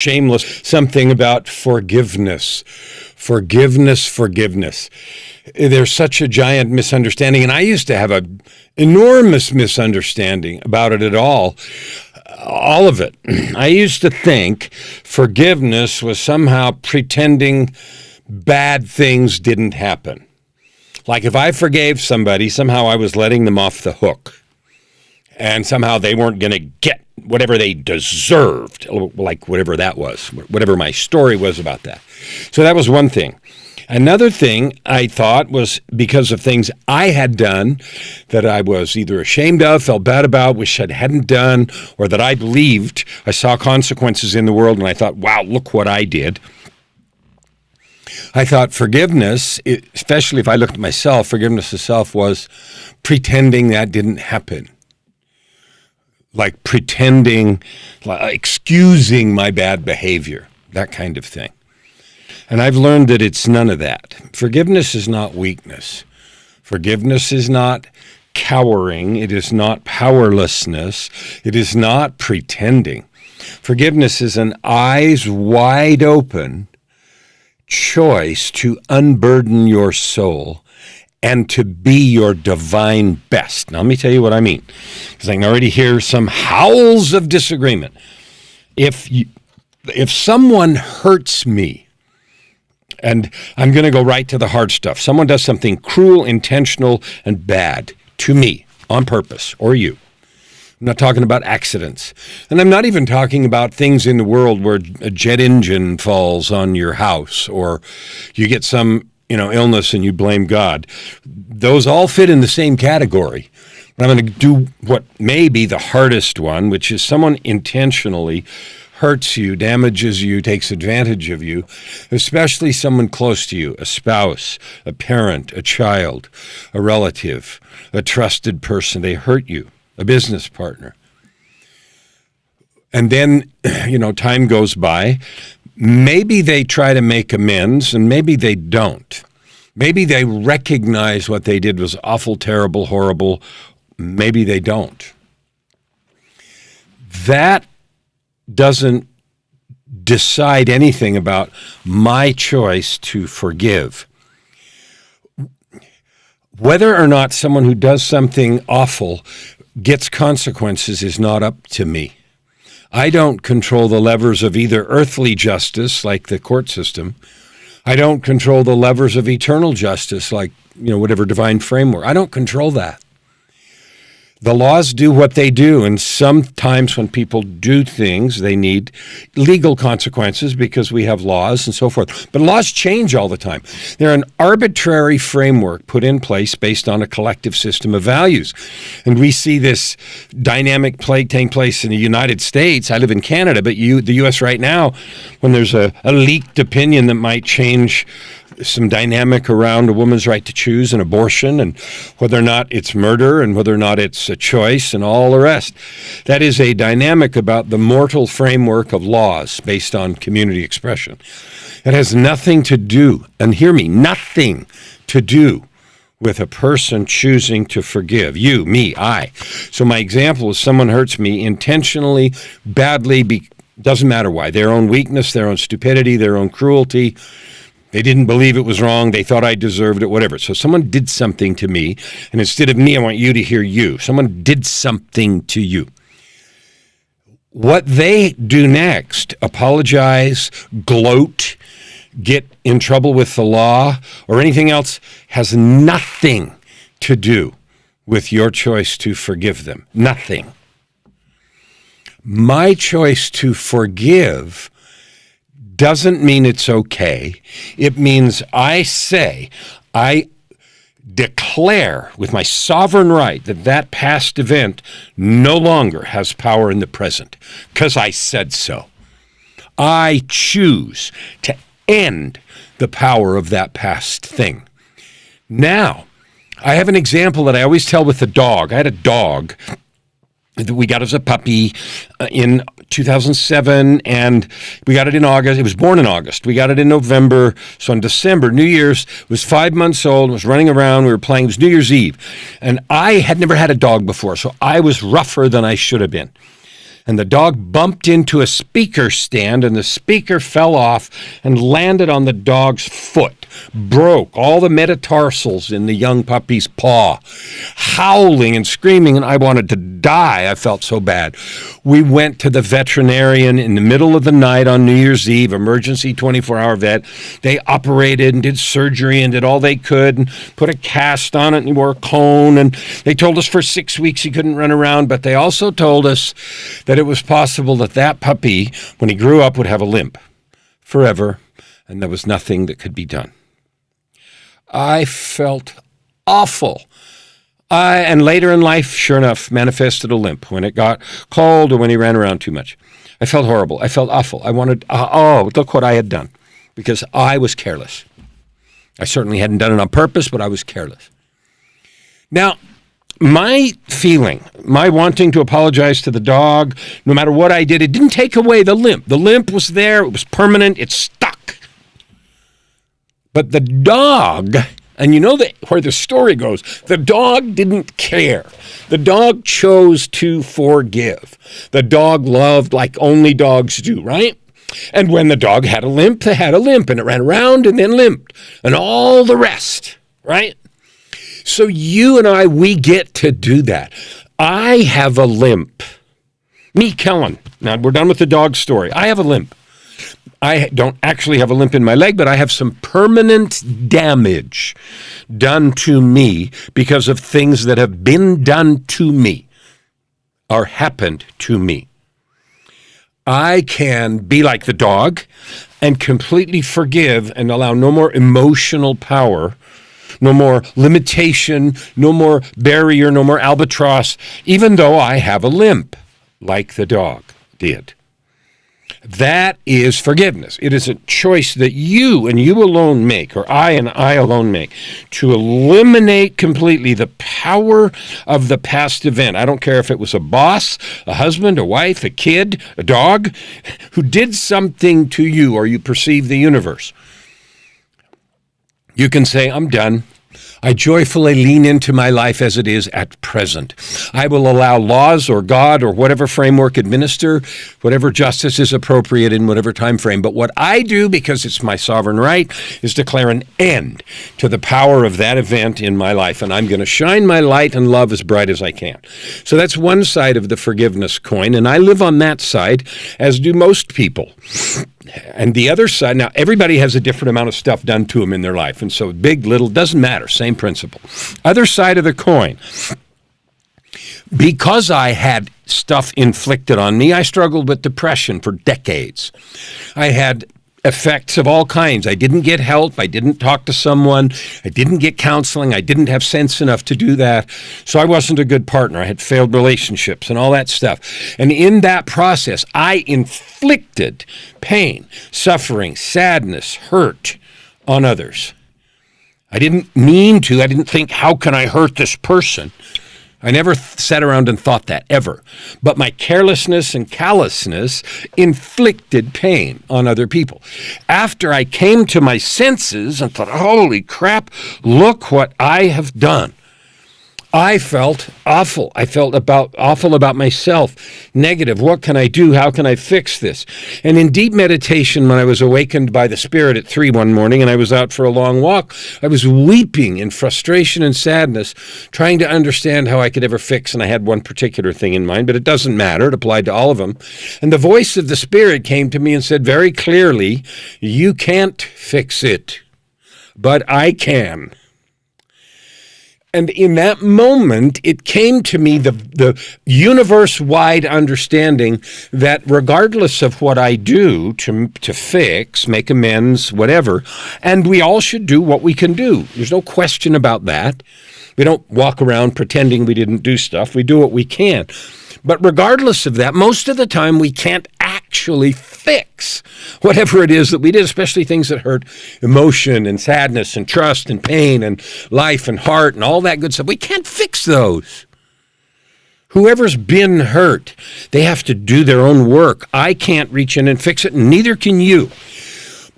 shameless something about forgiveness. Forgiveness. There's such a giant misunderstanding, and I used to have an enormous misunderstanding about it at all of it. I used to think forgiveness was somehow pretending bad things didn't happen. Like if I forgave somebody, somehow I was letting them off the hook. And somehow they weren't going to get whatever they deserved, like whatever that was, whatever my story was about that. So that was one thing. Another thing I thought was because of things I had done that I was either ashamed of, felt bad about, wish I hadn't done, or that I believed I saw consequences in the world and I thought, wow, look what I did. I thought forgiveness, especially if I looked at myself, forgiveness of self was pretending that didn't happen. Like pretending, like excusing my bad behavior, that kind of thing. And I've learned that it's none of that. Forgiveness is not weakness. Forgiveness is not cowering. It is not powerlessness. It is not pretending. Forgiveness is an eyes wide open choice to unburden your soul and to be your divine best. Now, let me tell you what I mean, because I can already hear some howls of disagreement. If someone hurts me, and I'm going to go right to the hard stuff, someone does something cruel, intentional, and bad to me on purpose, or you. I'm not talking about accidents. And I'm not even talking about things in the world where a jet engine falls on your house, or you get some illness and you blame God. Those all fit in the same category. But I'm going to do what may be the hardest one, which is someone intentionally hurts you, damages you, takes advantage of you, especially someone close to you, a spouse, a parent, a child, a relative, a trusted person. They hurt you, a business partner. And then, time goes by. Maybe they try to make amends, and maybe they don't. Maybe they recognize what they did was awful, terrible, horrible. Maybe they don't. That doesn't decide anything about my choice to forgive. Whether or not someone who does something awful gets consequences is not up to me. I don't control the levers of either earthly justice, like the court system. I don't control the levers of eternal justice, like, whatever divine framework. I don't control that. The laws do what they do, and sometimes when people do things, they need legal consequences because we have laws and so forth. But laws change all the time. They're an arbitrary framework put in place based on a collective system of values. And we see this dynamic taking place in the United States. I live in Canada, but the U.S. right now, when there's a leaked opinion that might change some dynamic around a woman's right to choose an abortion and whether or not it's murder and whether or not it's a choice and all the rest. That is a dynamic about the mortal framework of laws based on community expression. It has nothing to do, and hear me, nothing to do with a person choosing to forgive. You, me, I. So my example is someone hurts me intentionally, badly, doesn't matter why. Their own weakness, their own stupidity, their own cruelty. They didn't believe it was wrong. They thought I deserved it, whatever. So someone did something to me, and instead of me, I want you to hear you. Someone did something to you. What they do next, apologize, gloat, get in trouble with the law, or anything else, has nothing to do with your choice to forgive them. Nothing. My choice to forgive doesn't mean it's okay. It means I declare with my sovereign right that past event no longer has power in the present because I said so. I choose to end the power of that past thing. Now, I have an example that I always tell with the dog. I had a dog that we got as a puppy in 2007, and we got it in August. It was born in August. We got it in November. So in December, New Year's, it was 5 months old, was running around. We were playing. It was New Year's Eve. And I had never had a dog before, so I was rougher than I should have been. and the dog bumped into a speaker stand, and the speaker fell off and landed on the dog's foot, broke all the metatarsals in the young puppy's paw, howling and screaming, and I wanted to die. I felt so bad. We went to the veterinarian in the middle of the night on New Year's Eve, emergency 24-hour vet. They operated and did surgery and did all they could and put a cast on it, and he wore a cone, and they told us for 6 weeks he couldn't run around, but they also told us that it was possible that that puppy, when he grew up, would have a limp forever, and there was nothing that could be done. I felt awful. And later in life, sure enough, manifested a limp when it got cold or when he ran around too much. I felt horrible. I felt awful. I wanted, look what I had done, because I was careless. I certainly hadn't done it on purpose, but I was careless. Now, my feeling, my wanting to apologize to the dog, no matter what I did, it didn't take away the limp. The limp was there. It was permanent. It stuck. But the dog, and you know where the story goes, the dog didn't care. The dog chose to forgive. The dog loved like only dogs do, right? And when the dog had a limp, they had a limp, and it ran around and then limped, and all the rest, right? So you and I, we get to do that. I have a limp. Me, Kellan. Now, we're done with the dog story. I have a limp. I don't actually have a limp in my leg, but I have some permanent damage done to me because of things that have been done to me or happened to me. I can be like the dog and completely forgive and allow no more emotional power, no more limitation, no more barrier, no more albatross, even though I have a limp, like the dog did. That is forgiveness. It is a choice that you and you alone make, or I and I alone make, to eliminate completely the power of the past event. I don't care if it was a boss, a husband, a wife, a kid, a dog, who did something to you, or you perceive the universe. You can say, I'm done. I joyfully lean into my life as it is at present. I will allow laws or God or whatever framework administer whatever justice is appropriate in whatever time frame. But what I do, because it's my sovereign right, is declare an end to the power of that event in my life. And I'm going to shine my light and love as bright as I can. So that's one side of the forgiveness coin. And I live on that side, as do most people. And the other side, now everybody has a different amount of stuff done to them in their life. And so big, little, doesn't matter. Same principle. Other side of the coin. Because I had stuff inflicted on me, I struggled with depression for decades. I had effects of all kinds. I didn't get help. I didn't talk to someone. I didn't get counseling. I didn't have sense enough to do that. So I wasn't a good partner. I had failed relationships and all that stuff. And in that process, I inflicted pain, suffering, sadness, hurt on others. I didn't mean to. I didn't think, how can I hurt this person? I never sat around and thought that, ever. But my carelessness and callousness inflicted pain on other people. After I came to my senses and thought, holy crap, look what I have done, I felt awful. I felt awful about myself, negative. What can I do? How can I fix this? And in deep meditation, when I was awakened by the Spirit at 3 one morning and I was out for a long walk, I was weeping in frustration and sadness, trying to understand how I could ever fix. And I had one particular thing in mind, but it doesn't matter. It applied to all of them. And the voice of the Spirit came to me and said very clearly, you can't fix it, but I can. And in that moment, it came to me the universe-wide understanding that regardless of what I do to fix, make amends, whatever, and we all should do what we can do. There's no question about that. We don't walk around pretending we didn't do stuff. We do what we can. But regardless of that, most of the time we can't actually fix whatever it is that we did, especially things that hurt emotion and sadness and trust and pain and life and heart and all that good stuff. We can't fix those. Whoever's been hurt, they have to do their own work. I can't reach in and fix it, and neither can you.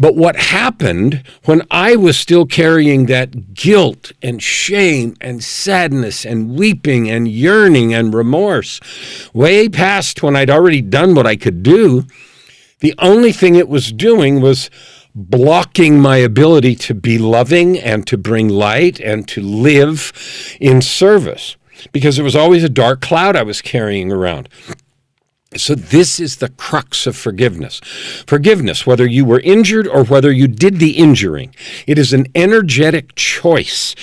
But what happened when I was still carrying that guilt and shame and sadness and weeping and yearning and remorse, way past when I'd already done what I could do, the only thing it was doing was blocking my ability to be loving and to bring light and to live in service, because there was always a dark cloud I was carrying around. So this is the crux of forgiveness. Forgiveness, whether you were injured or whether you did the injuring, it is an energetic choice,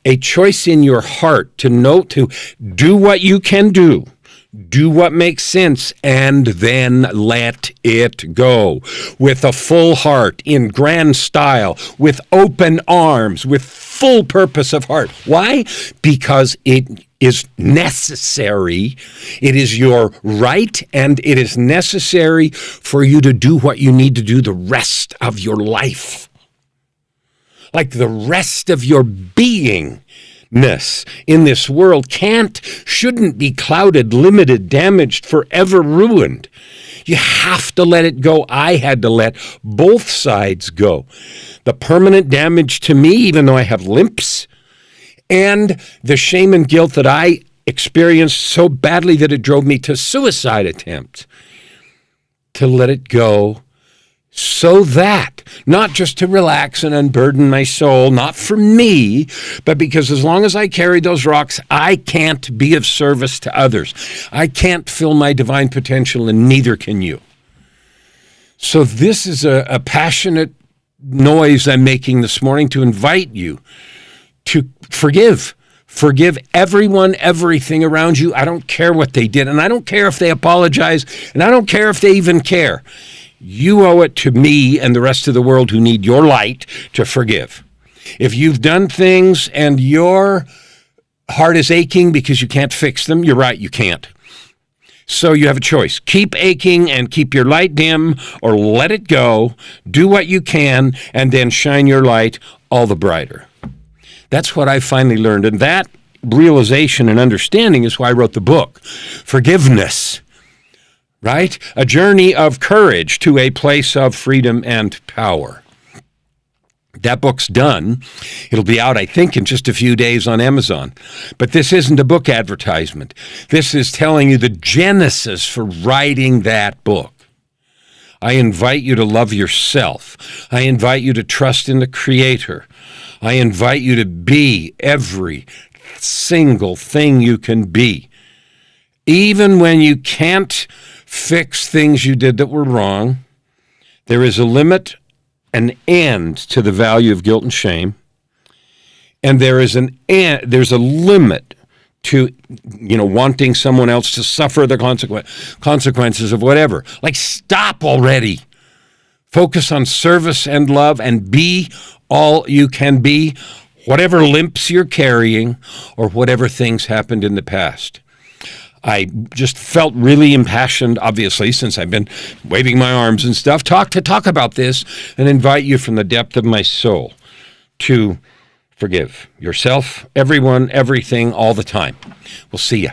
a choice in your heart to know, to do what you can do what makes sense, and then let it go with a full heart, in grand style, with open arms, with full purpose of heart. Why? Because it is necessary. It is your right, and it is necessary for you to do what you need to do the rest of your life. Like the rest of your beingness in this world shouldn't be clouded, limited, damaged, forever ruined. You have to let it go. I had to let both sides go. The permanent damage to me, even though I have limps, and the shame and guilt that I experienced so badly that it drove me to suicide attempts. To let it go, so that, not just to relax and unburden my soul, not for me, but because as long as I carry those rocks, I can't be of service to others. I can't fill my divine potential, and neither can you. So this is a passionate noise I'm making this morning to invite you to forgive. Forgive everyone, everything around you. I don't care what they did, and I don't care if they apologize, and I don't care if they even care. You owe it to me and the rest of the world who need your light to forgive. If you've done things and your heart is aching because you can't fix them, you're right, you can't. So you have a choice. Keep aching and keep your light dim, or let it go, do what you can, and then shine your light all the brighter. That's what I finally learned, and that realization and understanding is why I wrote the book, Forgiveness. Right? A journey of courage to a place of freedom and power. That book's done. It'll be out, I think, in just a few days on Amazon. But this isn't a book advertisement. This is telling you the genesis for writing that book. I invite you to love yourself. I invite you to trust in the Creator. I invite you to be every single thing you can be. Even when you can't fix things you did that were wrong, there is a limit, an end to the value of guilt and shame, and there's a limit to wanting someone else to suffer the consequences of whatever. Like, stop already. Focus on service and love, and be all you can be, whatever limps you're carrying or whatever things happened in the past. I just felt really impassioned, obviously, since I've been waving my arms and stuff, to talk about this and invite you from the depth of my soul to forgive yourself, everyone, everything, all the time. We'll see you.